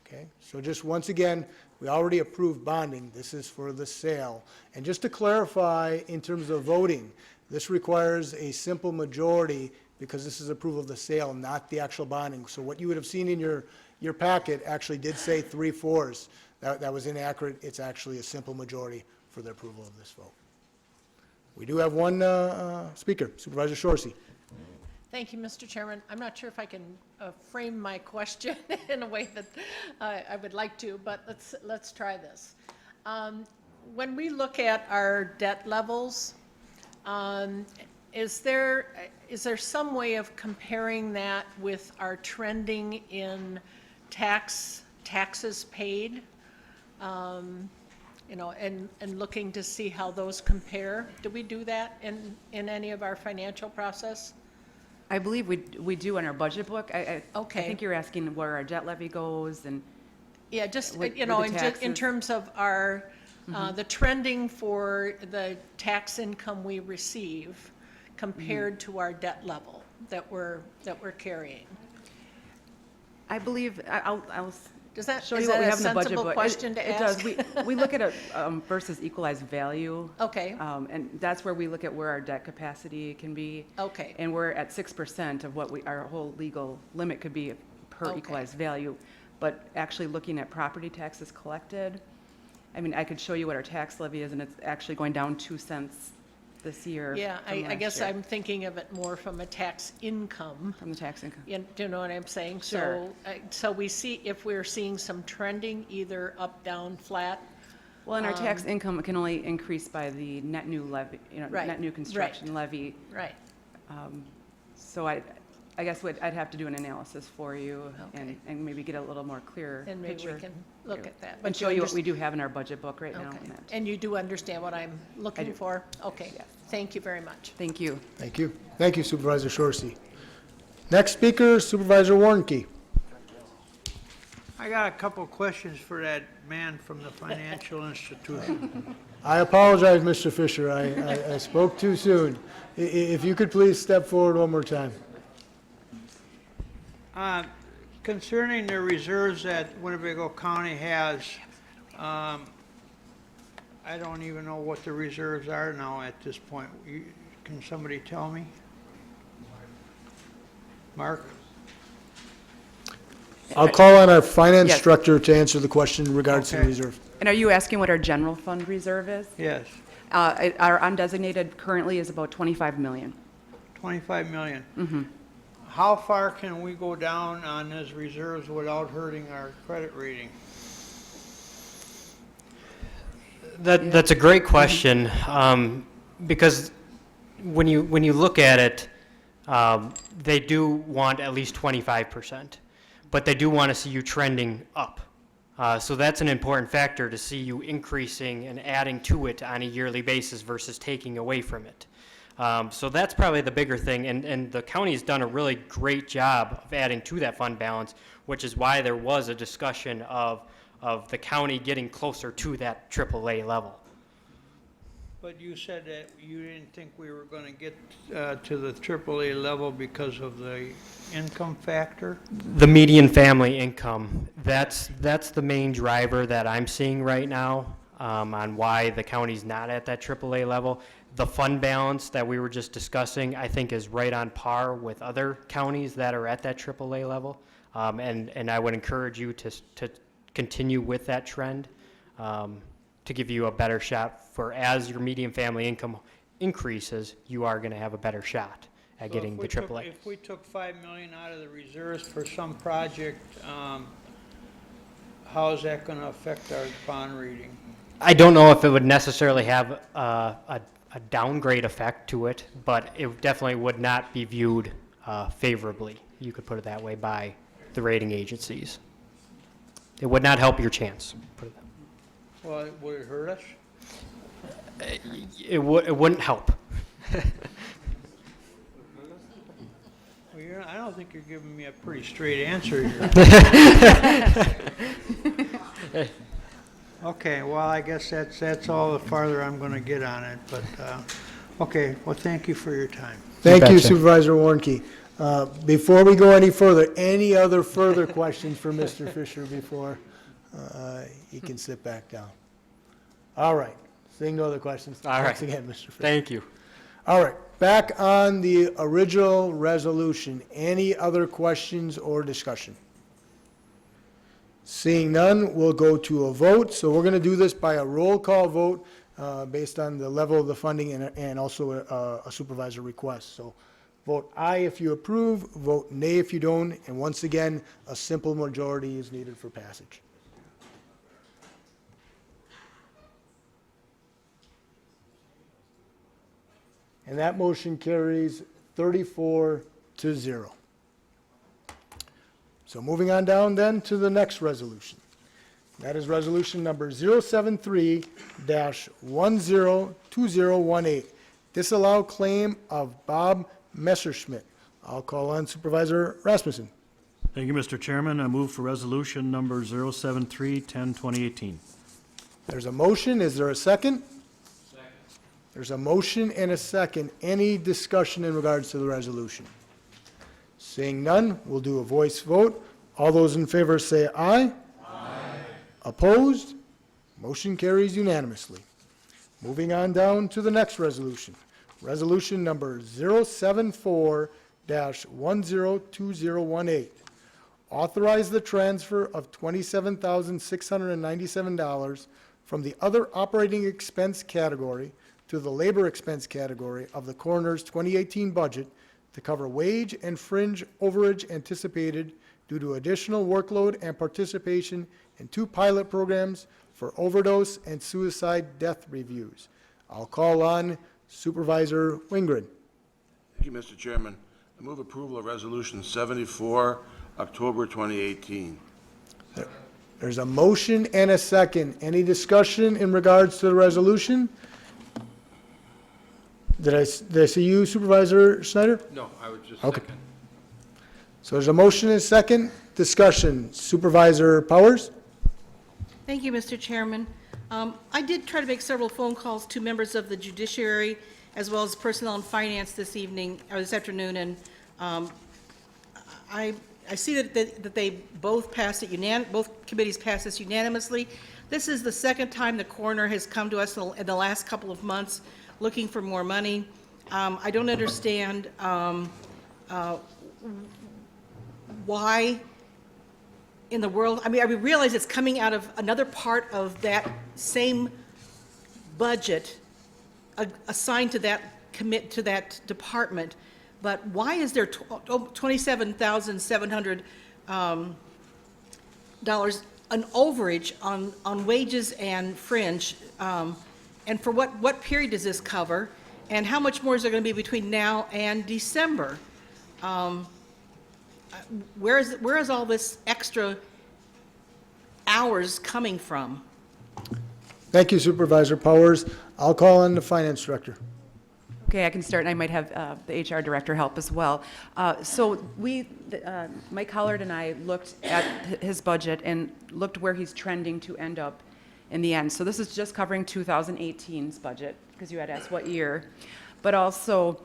Okay, so just once again, we already approved bonding. This is for the sale. And just to clarify, in terms of voting, this requires a simple majority because this is approval of the sale, not the actual bonding. So what you would have seen in your packet actually did say 3/4. That was inaccurate. It's actually a simple majority for the approval of this vote. We do have one speaker, Supervisor Shorsey. Thank you, Mr. Chairman. I'm not sure if I can frame my question in a way that I would like to, but let's try this. When we look at our debt levels, is there some way of comparing that with our trending in taxes paid? You know, and looking to see how those compare. Do we do that in any of our financial process? I believe we do in our budget book. Okay. I think you're asking where our debt levy goes and. Yeah, just, with you know, the in taxes. terms of our, the trending for the tax income we receive compared to our debt level that we're carrying. I believe, I'll Does that, show is you what that we a have in the budget sensible book. question to It ask? does. We look at a versus equalized value. Okay. And that's where we look at where our debt capacity can be. Okay. And we're at 6% of what our whole legal limit could be per Okay. equalized value. But actually looking at property taxes collected, I mean, I could show you what our tax levy is, and it's actually going down 2 cents this year. Yeah, from I last guess year. I'm thinking of it more from a tax income. From the tax income. Do you know what I'm saying? Sure. So we see, if we're seeing some trending, either up, down, flat, Well, and our tax income can only increase by the net new levy, Right, net new construction levy. Right. So I guess I'd have to do an analysis for you Okay. and maybe get a little more clearer And maybe picture. we can look at that. And But show you what underst- we do have in our budget book right now. Okay. on that. And you do understand what I'm looking do. for? Okay. Yes. Thank you very much. Thank you. Thank you. Thank you Supervisor Shorsey. Next speaker, Supervisor Warnke. I got a couple questions for that man from the financial institution. I apologize, Mr. Fisher, I spoke too soon. If you could please step forward one more time. Concerning the reserves that Winnebago County has, I don't even know what the reserves are now at this point. Can somebody tell me? Mark? I'll call on our finance Yes. director to answer the question in regards to the Okay. reserve. And are you asking what our general fund reserve is? Yes, Our undesignated currently is about 25 million. 25 million. Mm-hmm. How far can we go down on those reserves without hurting our credit rating? That's a great question, because when you look at it, they do want at least 25%, but they do want to see you trending up. So that's an important factor to see you increasing and adding to it on a yearly basis versus taking away from it. So that's probably the bigger thing, and the county's done a really great job of adding to that fund balance, which is why there was a discussion of the county getting closer to that AAA level. But you said that you didn't think we were going to get to the AAA level because of the income factor? The median family income, that's the main driver that I'm seeing right now on why the county's not at that AAA level. The fund balance that we were just discussing, I think, is right on par with other counties that are at that AAA level. And I would encourage you to continue with that trend to give you a better shot for, as your median family income increases, you are going to have a better shot at getting the AAA. If we took 5 million out of the reserves for some project, how is that going to affect our bond rating? I don't know if it would necessarily have a downgrade effect to it, but it definitely would not be viewed favorably, you could put it that way, by the rating agencies. It would not help your chance. Put it that way. Well, would it hurt us? It wouldn't help. Well, I don't think you're giving me a pretty straight answer here. Okay, well, I guess that's all the farther I'm going to get on it, but, okay, well, thank you for your time. Thank you Supervisor Warnke. Before we go any further, any other further questions for Mr. Fisher before he can sit back down? All right, seeing no other questions. All right. Thanks again, Mr. Fisher. Thank you. All right, back on the original resolution. Any other questions or discussion? Seeing none, we'll go to a vote. So we're going to do this by a roll call vote based on the level of the funding and also a supervisor request. So vote aye if you approve, vote nay if you don't, and once again, a simple majority is needed for passage. And that motion carries 34-0. So moving on down then to the next resolution. That is resolution number 073-102018. Disallow claim of Bob Messerschmidt. I'll call on Supervisor Rasmussen. Thank you, Mr. Chairman. I move for resolution number 073-10-2018. There's a motion. Is there a second? Second. There's a motion and a second. Any discussion in regards to the resolution? Seeing none, we'll do a voice vote. All those in favor say aye. Aye. Opposed? Motion carries unanimously. Moving on down to the next resolution. Resolution number 074-102018. Authorize the transfer of $27,697 from the other operating expense category to the labor expense category of the coroner's 2018 budget to cover wage and fringe overage anticipated due to additional workload and participation in 2 pilot programs for overdose and suicide death reviews. I'll call on Supervisor Wingren. Thank you, Mr. Chairman. I move approval of Resolution 74, October 2018. There's a motion and a second. Any discussion in regards to the resolution? Did I see you, Supervisor Schneider? No, I would just Okay. So there's a motion and a second. Discussion. Supervisor Powers? Thank you, Mr. Chairman. I did try to make several phone calls to members of the judiciary as well as personnel and finance this evening, or this afternoon, and I see that they both passed it both committees passed this unanimously. This is the second time the coroner has come to us in the last couple of months looking for more money. I don't understand why in the world, I mean, I realize it's coming out of another part of that same budget assigned to that department, but why is there $27,700 an overage on wages and fringe? And for what period does this cover? And how much more is there going to be between now and December? Where is all this extra hours coming from? Thank you, Supervisor Powers. I'll call on the Finance Director. Okay, I can start, and I might have the HR director help as well. So Mike Hollard and I looked at his budget and looked where he's trending to end up in the end. So this is just covering 2018's budget, because you had asked what year. But also,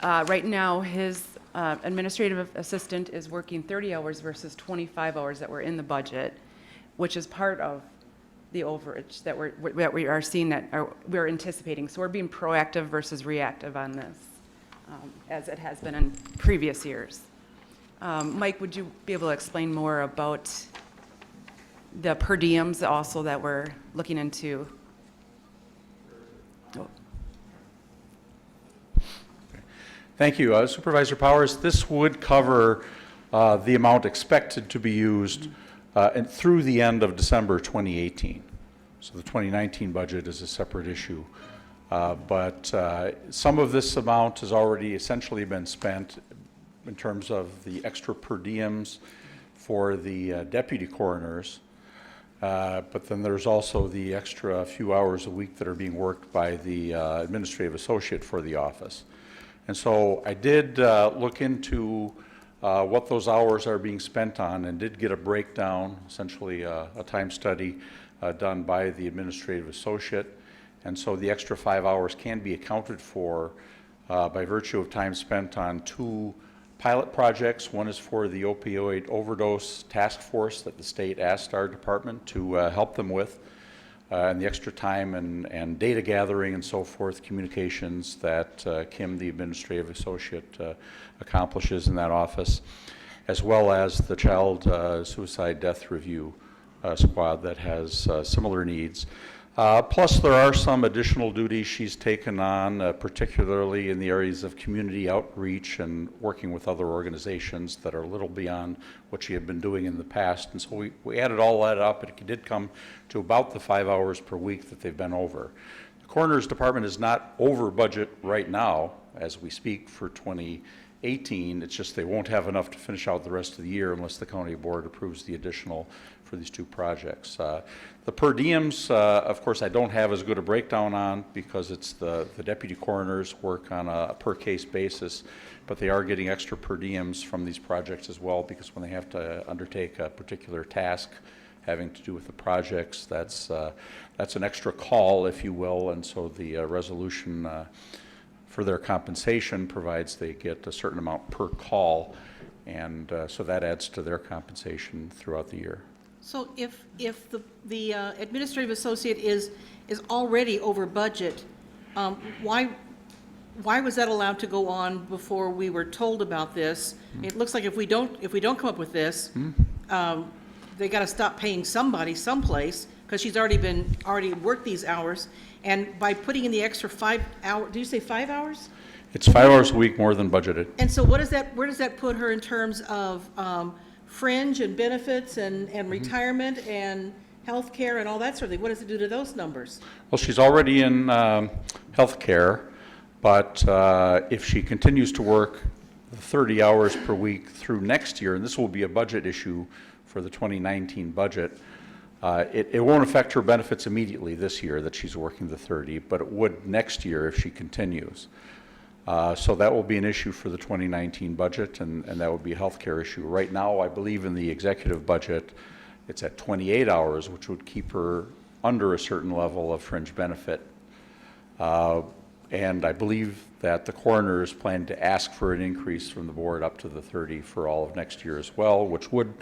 right now, his administrative assistant is working 30 hours versus 25 hours that were in the budget, which is part of the overage that we are seeing, we're anticipating. So we're being proactive versus reactive on this, as it has been in previous years. Mike, would you be able to explain more about the per diems also that we're looking into? Oh. Thank you. Supervisor Powers, this would cover the amount expected to be used and through the end of December 2018. So the 2019 budget is a separate issue. But some of this amount has already essentially been spent in terms of the extra per diems for the deputy coroners. But then there's also the extra few hours a week that are being worked by the administrative associate for the office. And so I did look into what those hours are being spent on, and did get a breakdown, essentially a time study done by the administrative associate. And so the extra 5 hours can be accounted for by virtue of time spent on 2 pilot projects. One is for the opioid overdose task force that the state asked our department to help them with, and the extra time and data gathering and so forth, communications that Kim, the administrative associate, accomplishes in that office, as well as the child suicide death review squad that has similar needs. Plus, there are some additional duties she's taken on, particularly in the areas of community outreach and working with other organizations that are a little beyond what she had been doing in the past. And so we added all that up, and it did come to about the 5 hours per week that they've been over. The coroner's department is not over budget right now as we speak for 2018. It's just they won't have enough to finish out the rest of the year unless the county board approves the additional for these 2 projects. The per diems, of course, I don't have as good a breakdown on because it's the deputy coroners work on a per case basis, but they are getting extra per diems from these projects as well, because when they have to undertake a particular task having to do with the projects, that's an extra call, if you will, and so the resolution for their compensation provides they get a certain amount per call, and so that adds to their compensation throughout the year. So if the administrative associate is already over budget, why was that allowed to go on before we were told about this? It looks like if we don't come up with this, they got to stop paying somebody someplace, because she's already worked these hours, and by putting in the extra 5 hours, did you say 5 hours? It's 5 hours a week more than budgeted. And so where does that put her in terms of fringe and benefits and retirement and health care and all that sort of thing. What does it do to those numbers? Well, she's already in healthcare, but if she continues to work 30 hours per week through next year, and this will be a budget issue for the 2019 budget, it won't affect her benefits immediately this year that she's working the 30, but it would next year if she continues. So that will be an issue for the 2019 budget, and that would be a healthcare issue. Right now, I believe in the executive budget, it's at 28 hours, which would keep her under a certain level of fringe benefit. And I believe that the coroners plan to ask for an increase from the board up to the 30 for all of next year as well, which would,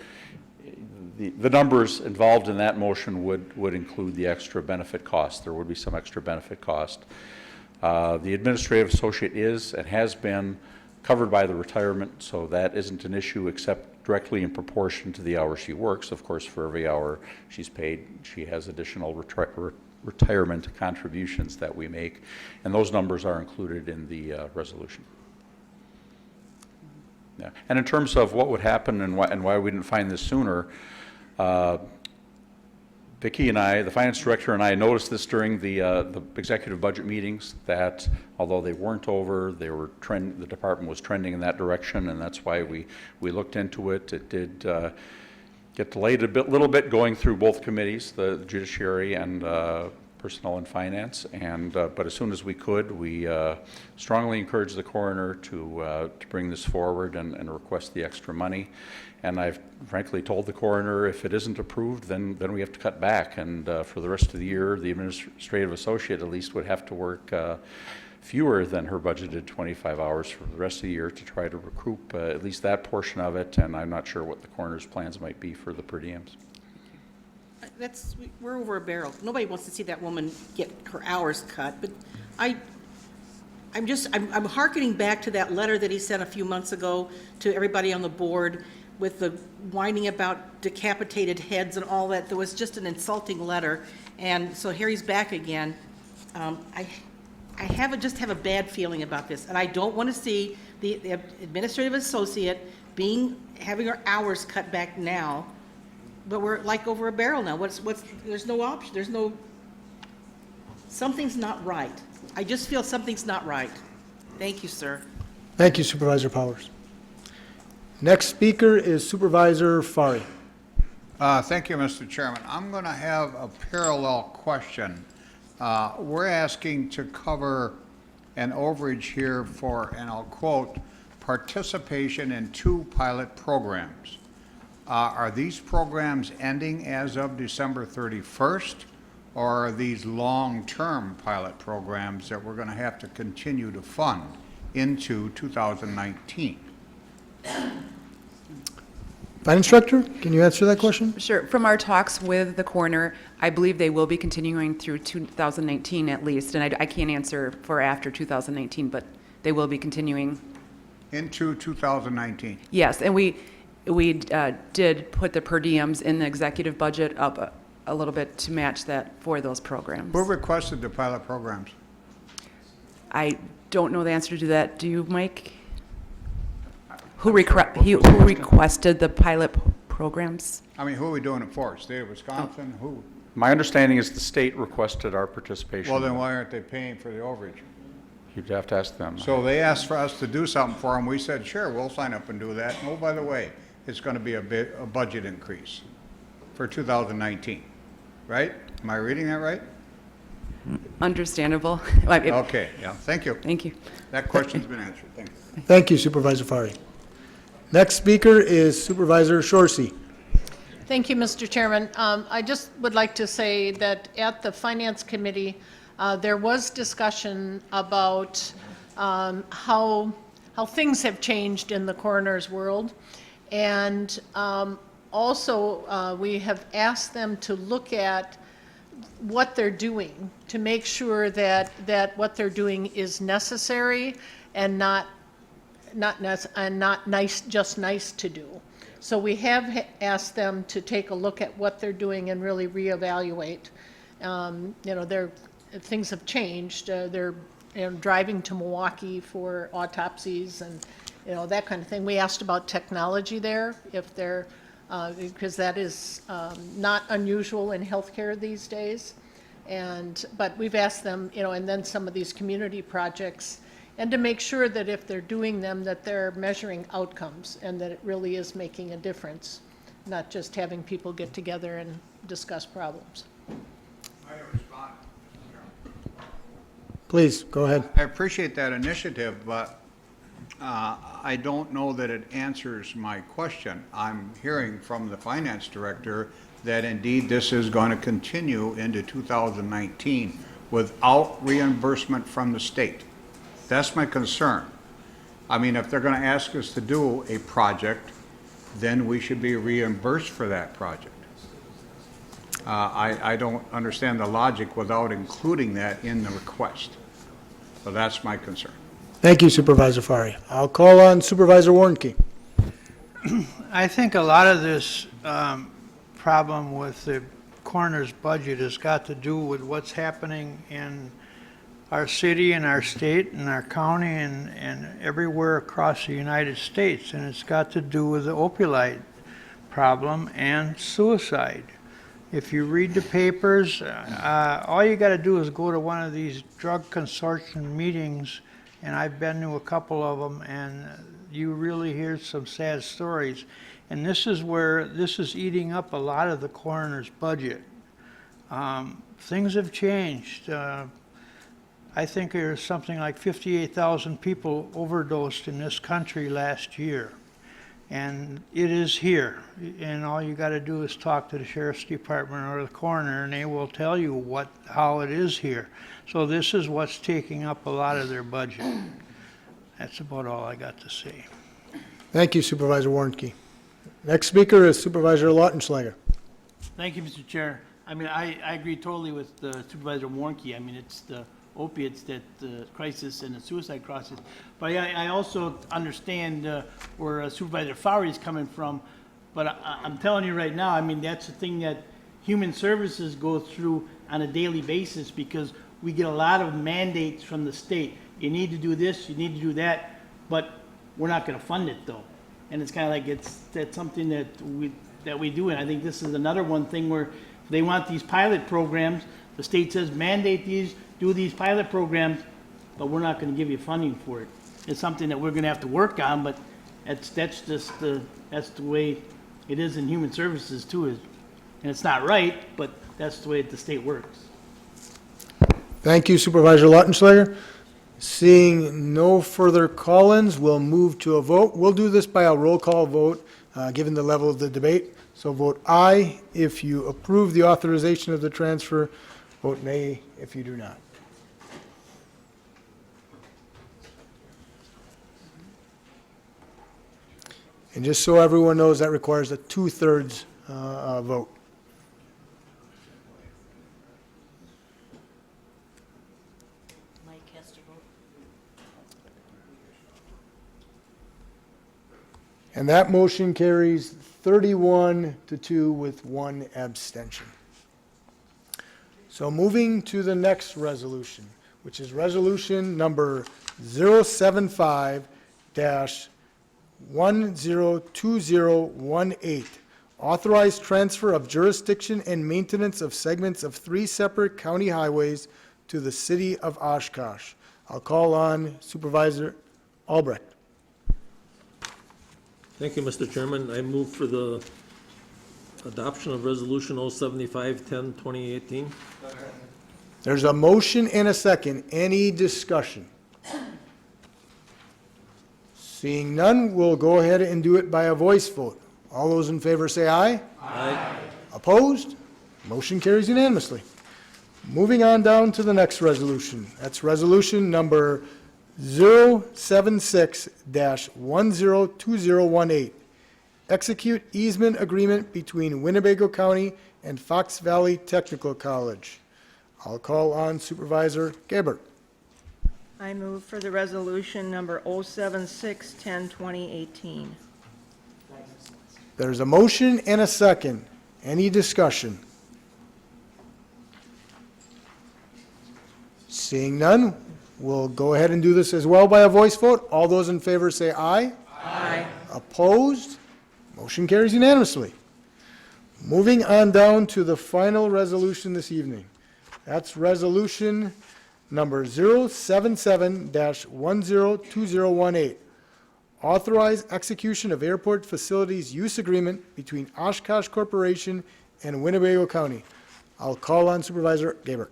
the numbers involved in that motion would include the extra benefit cost. There would be some extra benefit cost. The administrative associate is and has been covered by the retirement, so that isn't an issue except directly in proportion to the hours she works. Of course, for every hour she's paid, she has additional retirement contributions that we make, and those numbers are included in the resolution. Yeah. And in terms of what would happen and why we didn't find this sooner, Vicki and I, the finance director and I, noticed this during the executive budget meetings, that although they weren't over, the department was trending in that direction, and that's why we looked into it. It did get delayed a little bit going through both committees, the judiciary and personnel and finance, and but as soon as we could, we strongly encouraged the coroner to bring this forward and request the extra money. And I've frankly told the coroner, if it isn't approved, then we have to cut back. And for the rest of the year, the administrative associate at least would have to work fewer than her budgeted 25 hours for the rest of the year to try to recoup at least that portion of it. And I'm not sure what the coroner's plans might be for the per diems. We're over a barrel. Nobody wants to see that woman get her hours cut, but I'm hearkening back to that letter that he sent a few months ago to everybody on the board with the whining about decapitated heads and all that. There was just an insulting letter, and so here he's back again. I just have a bad feeling about this, and I don't want to see the administrative associate having her hours cut back now, but we're like over a barrel now. There's no option, something's not right. I just feel something's not right. Thank you, sir. Thank you, Supervisor Powers. Next speaker is Supervisor Fari. Thank you, Mr. Chairman. I'm going to have a parallel question. We're asking to cover an overage here for, and I'll quote, participation in 2 pilot programs. Are these programs ending as of December 31st, or are these long-term pilot programs that we're going to have to continue to fund into 2019? Finance Director, can you answer that question? Sure. From our talks with the coroner, I believe they will be continuing through 2019 at least, and I can't answer for after 2019, but they will be continuing. Into 2019? Yes, and we did put the per diems in the executive budget up a little bit to match that for those programs. Who requested the pilot programs? I don't know the answer to that. Do you, Mike? Who requested the pilot programs? I mean, who are we doing it for? State of Wisconsin? Who? My understanding is the state requested our participation. Well, then why aren't they paying for the overage? You'd have to ask them. So they asked for us to do something for them. We said, sure, we'll sign up and do that. And oh, by the way, it's going to be a budget increase for 2019, right? Am I reading that right? Understandable. Okay, yeah, thank you. Thank you. That question's been answered. Thank you. Thank you, Supervisor Fari. Next speaker is Supervisor Shorsey. Thank you, Mr. Chairman. I just would like to say that at the Finance Committee, there was discussion about how things have changed in the coroner's world. And also, we have asked them to look at what they're doing to make sure that what they're doing is necessary and not nice, just nice to do. So we have asked them to take a look at what they're doing and really reevaluate. Things have changed. They're driving to Milwaukee for autopsies and that kind of thing. We asked about technology there, if they're because that is not unusual in healthcare these days. But we've asked them, and then some of these community projects, and to make sure that if they're doing them, that they're measuring outcomes and that it really is making a difference, not just having people get together and discuss problems. Please, go ahead. I appreciate that initiative, but I don't know that it answers my question. I'm hearing from the finance director that indeed this is going to continue into 2019 without reimbursement from the state. That's my concern. I mean, if they're going to ask us to do a project, then we should be reimbursed for that project. I don't understand the logic without including that in the request. So that's my concern. Thank you, Supervisor Fari. I'll call on Supervisor Warnke. I think a lot of this problem with the coroner's budget has got to do with what's happening in our city and our state and our county and everywhere across the United States. And it's got to do with the opioid problem and suicide. If you read the papers, all you got to do is go to one of these drug consortium meetings, and I've been to a couple of them, and you really hear some sad stories. And this is where this is eating up a lot of the coroner's budget. Things have changed. I think there's something like 58,000 people overdosed in this country last year. And it is here. And all you got to do is talk to the sheriff's department or the coroner, and they will tell you how it is here. So this is what's taking up a lot of their budget. That's about all I got to say. Thank you, Supervisor Warnke. Next speaker is Supervisor Lautenschlager. Thank you, Mr. Chair. I mean, I agree totally with Supervisor Warnke. I mean, it's the opiates that the crisis and the suicide crisis. But I also understand where Supervisor Fowry is coming from. But I'm telling you right now, I mean, that's the thing that Human Services go through on a daily basis, because we get a lot of mandates from the state. You need to do this, you need to do that, but we're not going to fund it though. And it's kind of like that's something that we do. And I think this is another one thing where they want these pilot programs. The state says mandate these, do these pilot programs, but we're not going to give you funding for it. It's something that we're going to have to work on, but that's the way it is in Human Services too. And it's not right, but that's the way the state works. Thank you, Supervisor Lautenschlager. Seeing no further call-ins, we'll move to a vote. We'll do this by a roll call vote, given the level of the debate. So vote aye if you approve the authorization of the transfer. Vote nay if you do not. And just so everyone knows, that requires a 2/3 vote. Mike has to vote. And that motion carries 31-2 with one abstention. So moving to the next resolution, which is resolution number 075-102018, authorized transfer of jurisdiction and maintenance of segments of 3 separate county highways to the city of Oshkosh. I'll call on Supervisor Albrecht. Thank you, Mr. Chairman. I move for the adoption of Resolution 075-10-2018. There's a motion and a second. Any discussion? Seeing none, we'll go ahead and do it by a voice vote. All those in favor say aye. Aye. Opposed? Motion carries unanimously. Moving on down to the next resolution. That's resolution number 076-102018. Execute easement agreement between Winnebago County and Fox Valley Technical College. I'll call on Supervisor Gabbert. I move for the resolution number 076-10-2018. There's a motion and a second. Any discussion? Seeing none, we'll go ahead and do this as well by a voice vote. All those in favor say aye. Aye. Opposed? Motion carries unanimously. Moving on down to the final resolution this evening. That's resolution number 077-102018. Authorize execution of airport facilities use agreement between Oshkosh Corporation and Winnebago County. I'll call on Supervisor Gaber.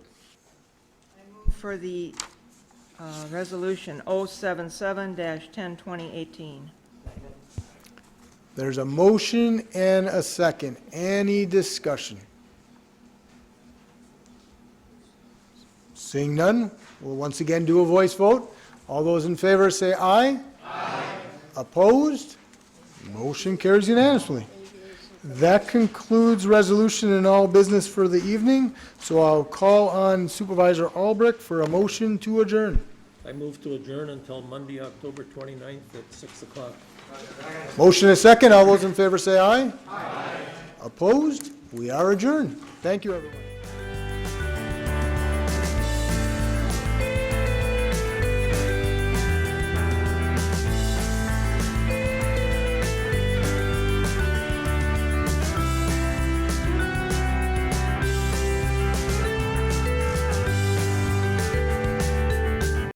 For the resolution 077-10-2018. There's a motion and a second. Any discussion? Seeing none, we'll once again do a voice vote. All those in favor say aye. Aye. Opposed? Motion carries unanimously. That concludes resolution and all business for the evening, so I'll call on Supervisor Albrecht for a motion to adjourn. I move to adjourn until Monday, October 29th at 6 o'clock. Motion and second. All those in favor say aye. Aye. Opposed? We are adjourned. Thank you, everyone.